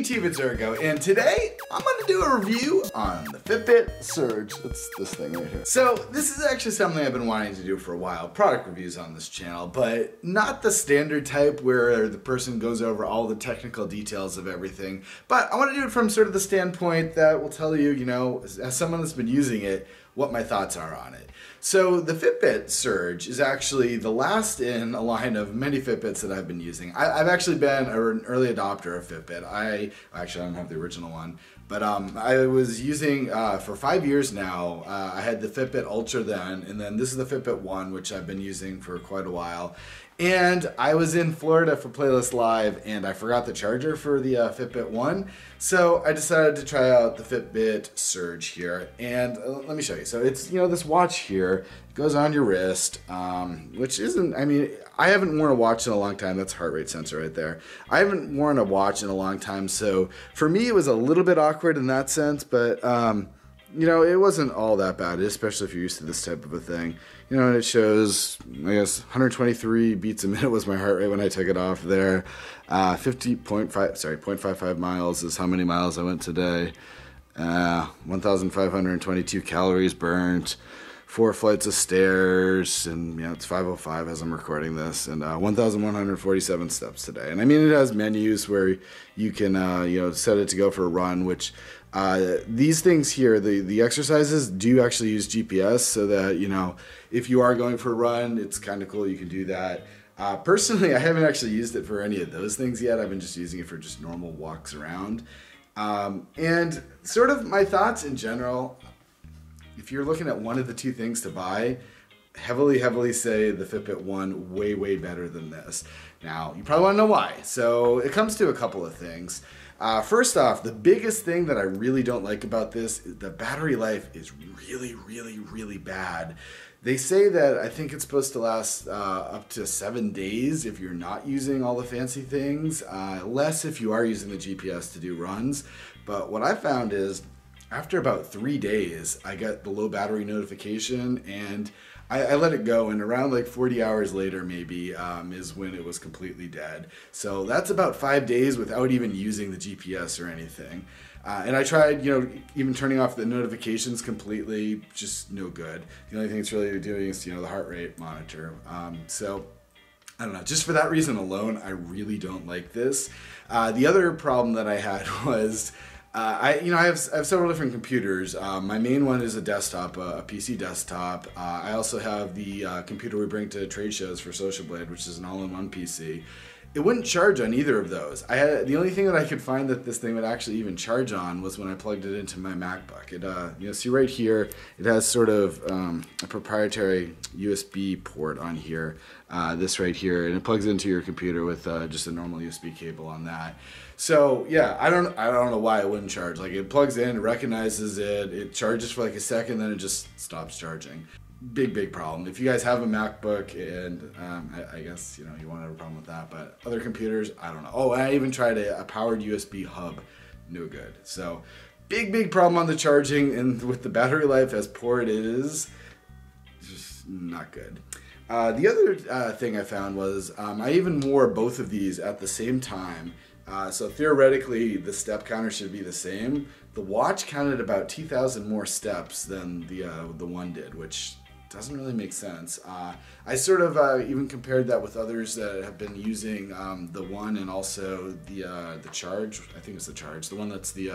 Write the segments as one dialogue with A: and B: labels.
A: Hey YouTube, it's Urgo, and today I'm gonna do a review on the Fitbit Surge. It's this thing right here. So this is actually something I've been wanting to do for a while, product reviews on this channel, but not the standard type where the person goes over all the technical details of everything. But I want to do it from sort of the standpoint that will tell you, you know, as someone that's been using it, what my thoughts are on it. So the Fitbit Surge is actually the last in a line of many Fitbits that I've been using. I've actually been an early adopter of Fitbit. I don't have the original one, but I was using for 5 years now. I had the Fitbit Ultra then, and then this is the Fitbit One, which I've been using for quite a while. And I was in Florida for Playlist Live, and I forgot the charger for the Fitbit One, so I decided to try out the Fitbit Surge here. And let me show you. So it's, you know, this watch here. It goes on your wrist, which isn't, I mean, I haven't worn a watch in a long time. That's heart rate sensor right there. I haven't worn a watch in a long time, so for me it was a little bit awkward in that sense, but you know, it wasn't all that bad, especially if you're used to this type of a thing. You know, and it shows, I guess, 123 beats a minute was my heart rate when I took it off there. 0.55 miles is how many miles I went today. 1,522 calories burned. 4 flights of stairs, and you know, it's 5:05 as I'm recording this, and 1,147 steps today. And I mean, it has menus where you can you know, set it to go for a run, which these things here, the exercises do actually use GPS, so that, you know, if you are going for a run, it's kind of cool, you can do that. Personally, I haven't actually used it for any of those things yet. I've been just using it for just normal walks around. And sort of my thoughts in general, if you're looking at one of the two things to buy, heavily say the Fitbit One way better than this. Now, you probably want to know why. So it comes to a couple of things. First off, the biggest thing that I really don't like about this is the battery life is really bad. They say that I think it's supposed to last up to 7 days if you're not using all the fancy things, less if you are using the GPS to do runs. But what I found is, after about 3 days, I got the low battery notification, and I let it go, and around like 40 hours later maybe is when it was completely dead. So that's about 5 days without even using the GPS or anything. And I tried, you know, even turning off the notifications completely, just no good. The only thing it's really doing is, you know, the heart rate monitor. So I don't know, just for that reason alone, I really don't like this. The other problem that I had was, I have several different computers. My main one is a desktop, a PC desktop. I also have the computer we bring to trade shows for Social Blade, which is an all-in-one PC. It wouldn't charge on either of those. The only thing that I could find that this thing would actually even charge on was when I plugged it into my MacBook. It, you know, see right here, it has sort of a proprietary USB port on here, this right here, and it plugs into your computer with just a normal USB cable on that. So yeah, I don't know why it wouldn't charge. Like, it plugs in, it recognizes it, it charges for like a second, then it just stops charging. Big problem. If you guys have a MacBook, and I guess, you know, you won't have a problem with that, but other computers, I don't know. Oh, I even tried a powered USB hub, no good. So big problem on the charging, and with the battery life as poor it is, just not good. The other thing I found was I even wore both of these at the same time. So theoretically, the step counter should be the same. The watch counted about 2,000 more steps than the one did, which doesn't really make sense. I sort of even compared that with others that have been using the one, and also the Charge. I think it's the Charge, the one that's the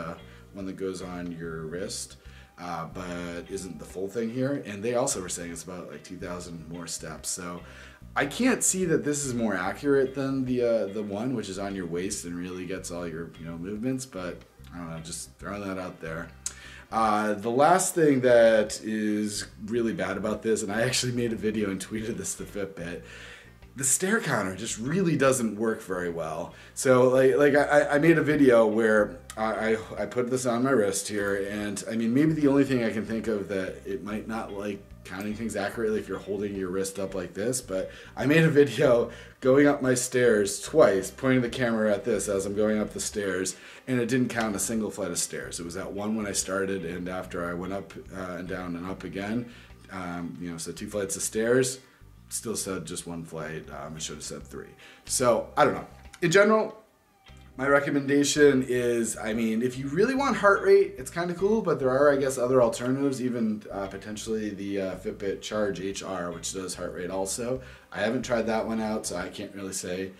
A: one that goes on your wrist, but isn't the full thing here. And they also were saying it's about like 2,000 more steps. So I can't see that this is more accurate than the one, which is on your waist and really gets all your, you know, movements. But I don't know, just throwing that out there. The last thing that is really bad about this, and I actually made a video and tweeted this to Fitbit, the stair counter just really doesn't work very well. So I made a video where I put this on my wrist here, and I mean, maybe the only thing I can think of that it might not like counting things accurately if you're holding your wrist up like this, but I made a video going up my stairs twice, pointing the camera at this as I'm going up the stairs, and it didn't count a single flight of stairs. It was at one when I started, and after I went up and down and up again, you know, so 2 flights of stairs, still said just 1 flight. I should have said 3. So I don't know. In general, My recommendation is, I mean, if you really want heart rate, it's kind of cool, but there are, I guess, other alternatives, even potentially the Fitbit Surge HR, which does heart rate also. I haven't tried that one out, so I can't really say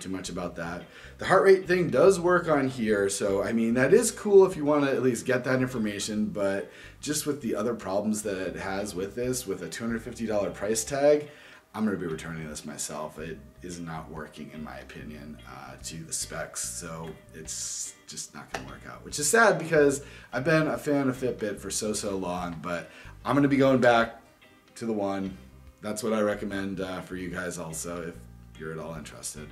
A: too much about that. The heart rate thing does work on here, so I mean, that is cool if you want to at least get that information, but just with the other problems that it has with this, with a $250 price tag, I'm going to be returning this myself. It is not working, in my opinion, to the specs, so it's just not going to work out, which is sad because I've been a fan of Fitbit for so long, but I'm going to be going back to the one. That's what I recommend for you guys also, if you're at all interested.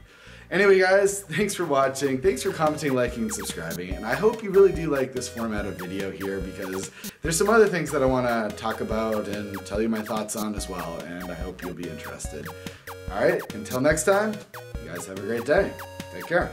A: Anyway, guys, thanks for watching. Thanks for commenting, liking, and subscribing. And I hope you really do like this format of video here, because there's some other things that I want to talk about and tell you my thoughts on as well. And I hope you'll be interested. All right, until next time, you guys have a great day. Take care.